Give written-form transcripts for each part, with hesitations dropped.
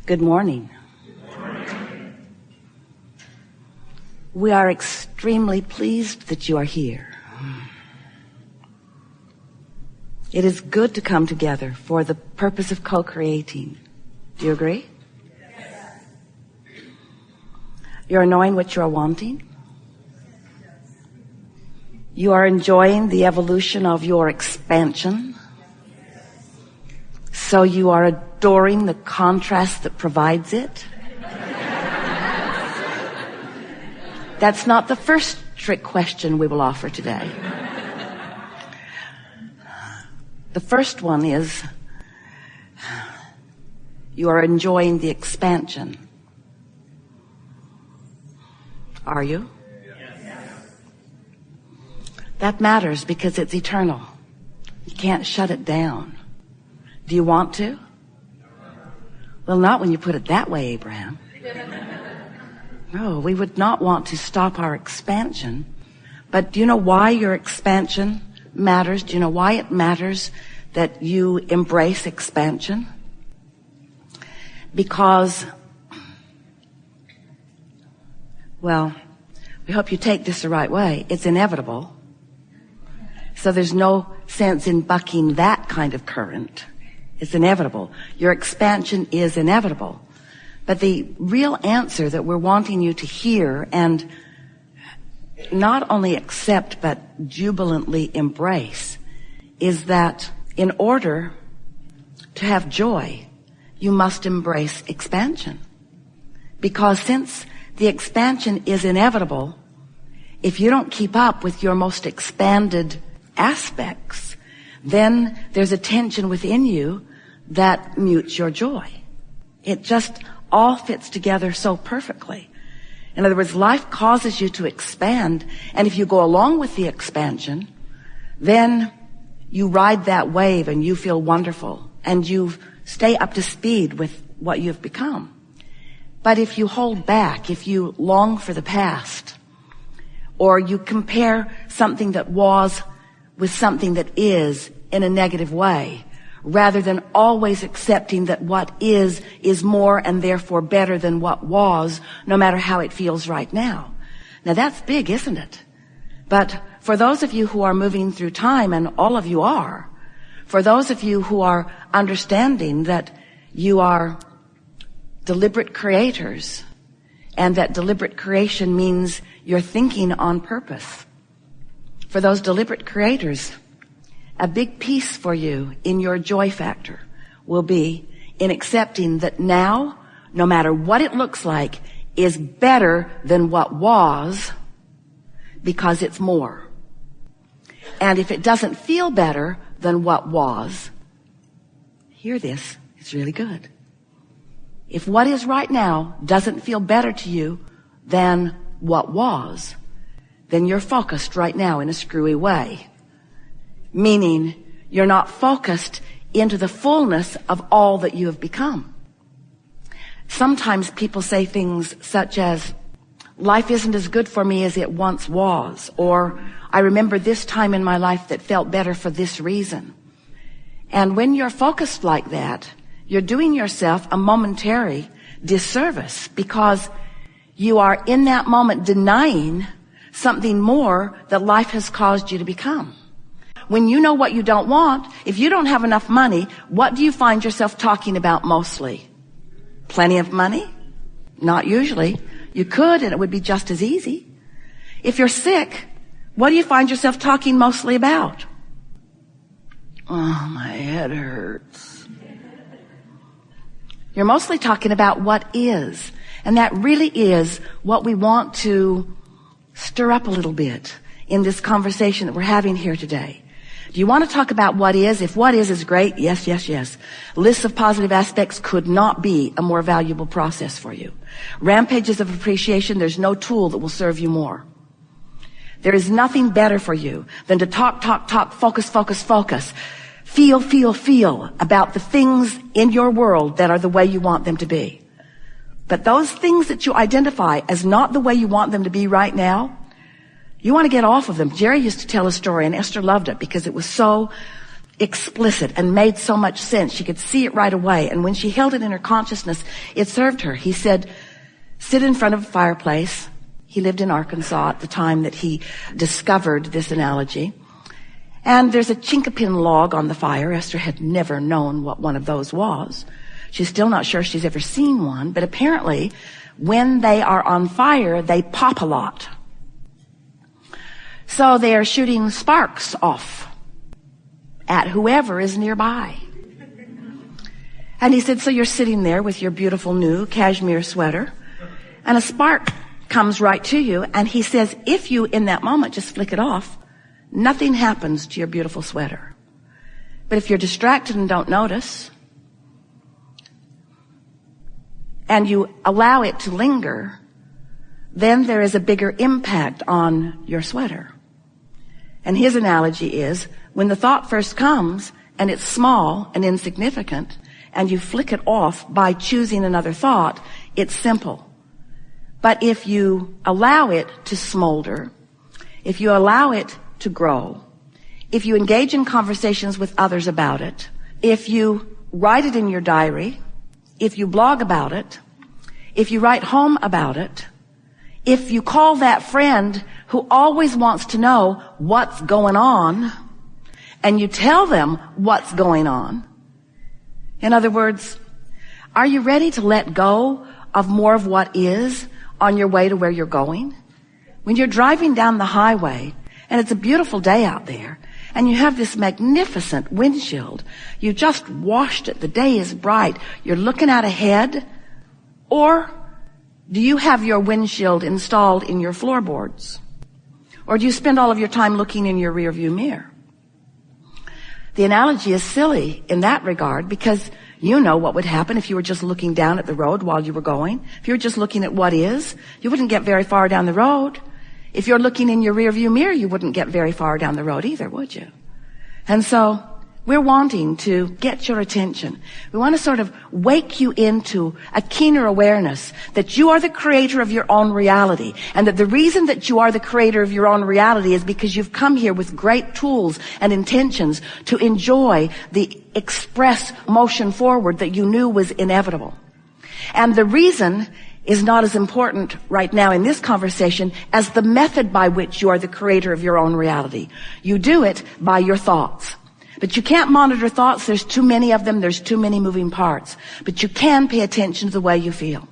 Good morning. We are extremely pleased that you are here. It is good to come together for the purpose of co-creating. Do you agree? Yes. You're knowing what you are wanting. You are enjoying the evolution of your expansion. So you are adoring the contrast that provides it. That's not the first trick question we will offer today. The first one is, you are enjoying the expansion. Are you? Yes. That matters because it's eternal. You can't shut it down. Do you want to? Well, not when you put it that way, Abraham. No, we would not want to stop our expansion. But do you know why your expansion matters? Do you know why it matters that you embrace expansion? Because, well, we hope you take this the right way. It's inevitable. So there's no sense in bucking that kind of current. It's inevitable. Your expansion is inevitable. But the real answer that we're wanting you to hear and not only accept but jubilantly embrace is that in order to have joy, you must embrace expansion. Because since the expansion is inevitable, if you don't keep up with your most expanded aspects, then there's a tension within you that mutes your joy. It just all fits together so perfectly. In other words, life causes you to expand, and if you go along with the expansion, then you ride that wave and you feel wonderful and you stay up to speed with what you've become. But if you hold back, if you long for the past, or you compare something that was with something that is in a negative way, rather than always accepting that what is more and therefore better than what was, no matter how it feels right now. Now that's big, isn't it? But for those of you who are moving through time, and all of you are, for those of you who are understanding that you are deliberate creators, and that deliberate creation means you're thinking on purpose, for those deliberate creators, a big piece for you in your joy factor will be in accepting that now, no matter what it looks like, is better than what was because it's more. And if it doesn't feel better than what was, hear this, it's really good. If what is right now doesn't feel better to you than what was, then you're focused right now in a screwy way. Meaning you're not focused into the fullness of all that you have become. Sometimes people say things such as, life isn't as good for me as it once was, or I remember this time in my life that felt better for this reason. And when you're focused like that, you're doing yourself a momentary disservice because you are in that moment denying something more that life has caused you to become. When you know what you don't want, if you don't have enough money, what do you find yourself talking about mostly? Plenty of money? Not usually. You could, and it would be just as easy. If you're sick, what do you find yourself talking mostly about? Oh, my head hurts. You're mostly talking about what is. And that really is what we want to stir up a little bit in this conversation that we're having here today. Do you want to talk about what is? If what is great, yes, yes, yes. Lists of positive aspects could not be a more valuable process for you. Rampages of appreciation, there's no tool that will serve you more. There is nothing better for you than to talk, focus, feel about the things in your world that are the way you want them to be. But those things that you identify as not the way you want them to be right now, you want to get off of them. Jerry used to tell a story, and Esther loved it because it was so explicit and made so much sense. She could see it right away. And when she held it in her consciousness, it served her. He said, sit in front of a fireplace. He lived in Arkansas at the time that he discovered this analogy. And there's a chinkapin log on the fire. Esther had never known what one of those was. She's still not sure she's ever seen one, but apparently when they are on fire, they pop a lot. So they are shooting sparks off at whoever is nearby. And he said, so you're sitting there with your beautiful new cashmere sweater, and a spark comes right to you, and he says, if you in that moment just flick it off, nothing happens to your beautiful sweater. But if you're distracted and don't notice, and you allow it to linger, then there is a bigger impact on your sweater. And his analogy is, when the thought first comes, and it's small and insignificant, and you flick it off by choosing another thought, it's simple. But if you allow it to smolder, if you allow it to grow, if you engage in conversations with others about it, if you write it in your diary, if you blog about it, if you write home about it, if you call that friend who always wants to know what's going on, and you tell them what's going on. In other words, are you ready to let go of more of what is on your way to where you're going? When you're driving down the highway, and it's a beautiful day out there, and you have this magnificent windshield, you just washed it, the day is bright, you're looking out ahead, or do you have your windshield installed in your floorboards? Or do you spend all of your time looking in your rearview mirror? The analogy is silly in that regard, because you know what would happen if you were just looking down at the road while you were going. If you were just looking at what is, you wouldn't get very far down the road. If you're looking in your rearview mirror, you wouldn't get very far down the road either, would you? And so we're wanting to get your attention. We want to sort of wake you into a keener awareness that you are the creator of your own reality, and that the reason that you are the creator of your own reality is because you've come here with great tools and intentions to enjoy the express motion forward that you knew was inevitable. And the reason is not as important right now in this conversation as the method by which you are the creator of your own reality. You do it by your thoughts. But you can't monitor thoughts. There's too many of them. There's too many moving parts. But you can pay attention to the way you feel.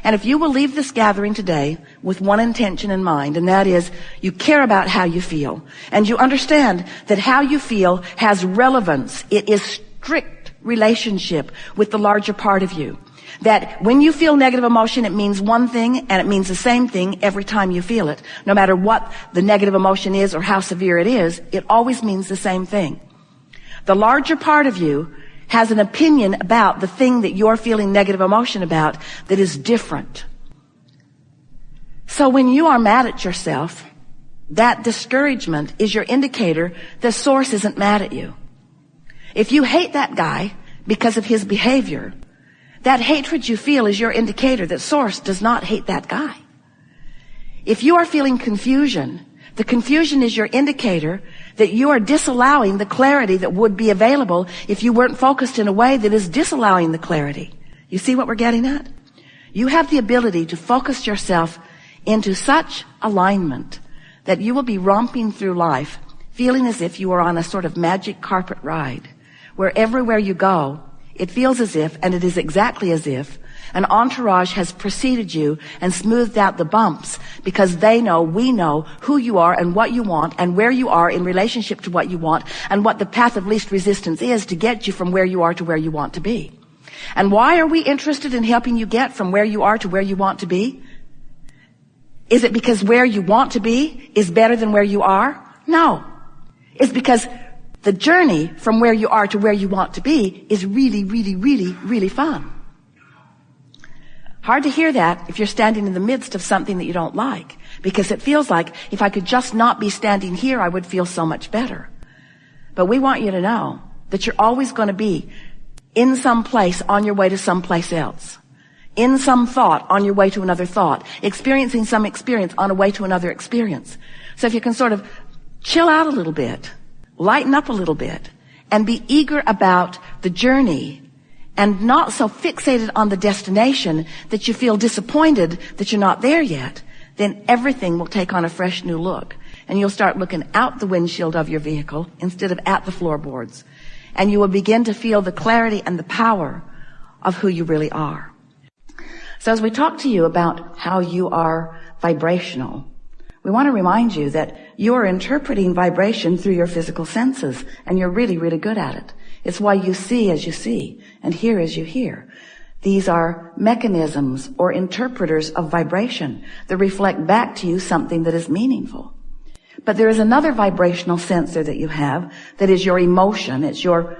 And if you will leave this gathering today with one intention in mind, and that is you care about how you feel, and you understand that how you feel has relevance. It is strict relationship with the larger part of you. That when you feel negative emotion, it means one thing, and it means the same thing every time you feel it. No matter what the negative emotion is or how severe it is, it always means the same thing. The larger part of you has an opinion about the thing that you're feeling negative emotion about that is different. So when you are mad at yourself, that discouragement is your indicator the source isn't mad at you. If you hate that guy because of his behavior, that hatred you feel is your indicator that source does not hate that guy. If you are feeling confusion, the confusion is your indicator that you are disallowing the clarity that would be available if you weren't focused in a way that is disallowing the clarity. You see what we're getting at? You have the ability to focus yourself into such alignment that you will be romping through life feeling as if you are on a sort of magic carpet ride, where everywhere you go, it feels as if, and it is exactly as if, an entourage has preceded you and smoothed out the bumps, because they know, we know who you are and what you want and where you are in relationship to what you want and what the path of least resistance is to get you from where you are to where you want to be. And why are we interested in helping you get from where you are to where you want to be? Is it because where you want to be is better than where you are? No. It's because the journey from where you are to where you want to be is really, really, really, really fun. Hard to hear that if you're standing in the midst of something that you don't like, because it feels like if I could just not be standing here, I would feel so much better. But we want you to know that you're always going to be in some place on your way to someplace else, in some thought on your way to another thought, experiencing some experience on a way to another experience. So if you can sort of chill out a little bit, lighten up a little bit, and be eager about the journey and not so fixated on the destination that you feel disappointed that you're not there yet, then everything will take on a fresh new look. And you'll start looking out the windshield of your vehicle instead of at the floorboards. And you will begin to feel the clarity and the power of who you really are. So as we talk to you about how you are vibrational, we want to remind you that you are interpreting vibration through your physical senses, and you're really, really good at it. It's why you see as you see and hear as you hear. These are mechanisms or interpreters of vibration that reflect back to you something that is meaningful. But there is another vibrational sensor that you have that is your emotion.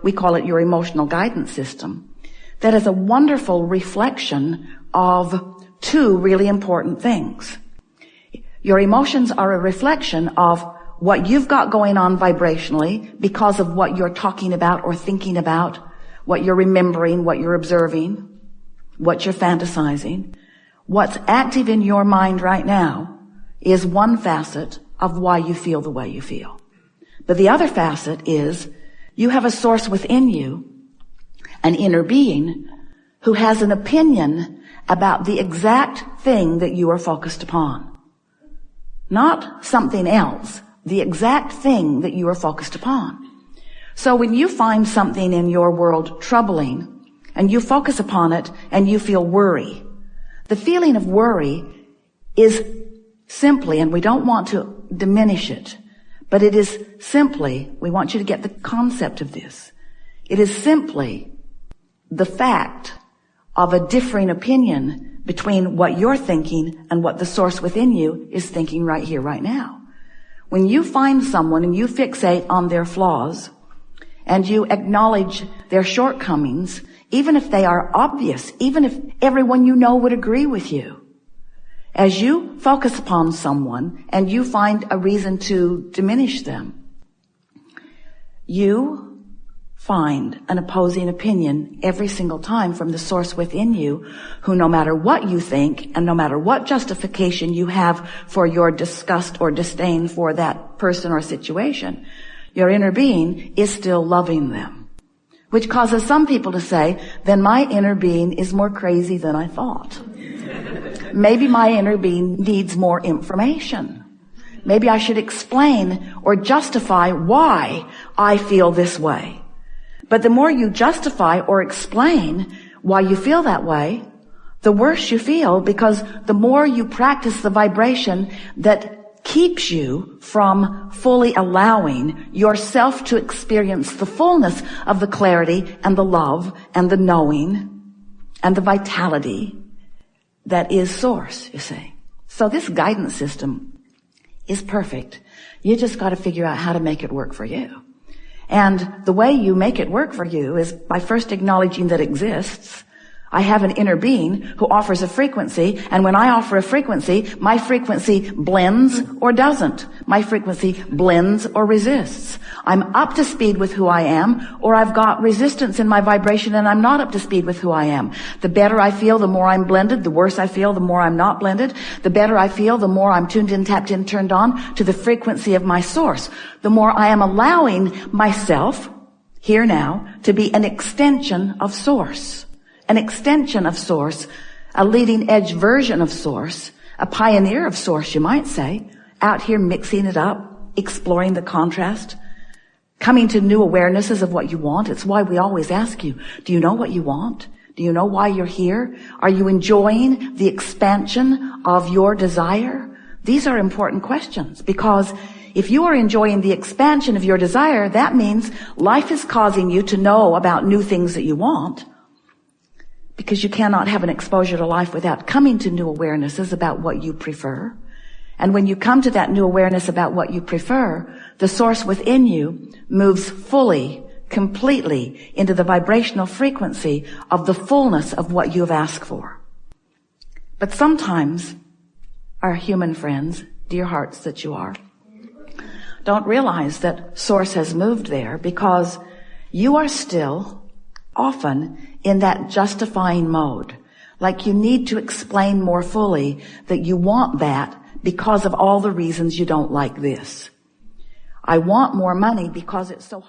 We call it your emotional guidance system. That is a wonderful reflection of two really important things. Your emotions are a reflection of what you've got going on vibrationally because of what you're talking about or thinking about, what you're remembering, what you're observing, what you're fantasizing. What's active in your mind right now is one facet of why you feel the way you feel. But the other facet is you have a source within you, an inner being, who has an opinion about the exact thing that you are focused upon. Not something else, the exact thing that you are focused upon. So when you find something in your world troubling and you focus upon it and you feel worry, the feeling of worry is simply, and we don't want to diminish it, but it is simply, we want you to get the concept of this. It is simply the fact of a differing opinion between what you're thinking and what the source within you is thinking right here, right now. When you find someone and you fixate on their flaws and you acknowledge their shortcomings, even if they are obvious, even if everyone you know would agree with you, as you focus upon someone and you find a reason to diminish them, you find an opposing opinion every single time from the source within you, who no matter what you think and no matter what justification you have for your disgust or disdain for that person or situation, your inner being is still loving them. Which causes some people to say, then my inner being is more crazy than I thought. Maybe my inner being needs more information. Maybe I should explain or justify why I feel this way. But the more you justify or explain why you feel that way, the worse you feel, because the more you practice the vibration that keeps you from fully allowing yourself to experience the fullness of the clarity and the love and the knowing and the vitality that is source, you see. So this guidance system is perfect. You just got to figure out how to make it work for you. And the way you make it work for you is by first acknowledging that it exists. I have an inner being who offers a frequency, and when I offer a frequency, my frequency blends or doesn't. My frequency blends or resists. I'm up to speed with who I am, or I've got resistance in my vibration and I'm not up to speed with who I am. The better I feel, the more I'm blended. The worse I feel, the more I'm not blended. The better I feel, the more I'm tuned in, tapped in, turned on to the frequency of my source. The more I am allowing myself, here now, to be an extension of source. An extension of source, a leading edge version of source, a pioneer of source, you might say, out here mixing it up, exploring the contrast, coming to new awarenesses of what you want. It's why we always ask you, do you know what you want? Do you know why you're here? Are you enjoying the expansion of your desire? These are important questions, because if you are enjoying the expansion of your desire, that means life is causing you to know about new things that you want. Because you cannot have an exposure to life without coming to new awarenesses about what you prefer. And when you come to that new awareness about what you prefer, the source within you moves fully, completely into the vibrational frequency of the fullness of what you have asked for. But sometimes our human friends, dear hearts that you are, don't realize that source has moved there, because you are still often in that justifying mode. Like you need to explain more fully that you want that because of all the reasons you don't like this. I want more money because it's so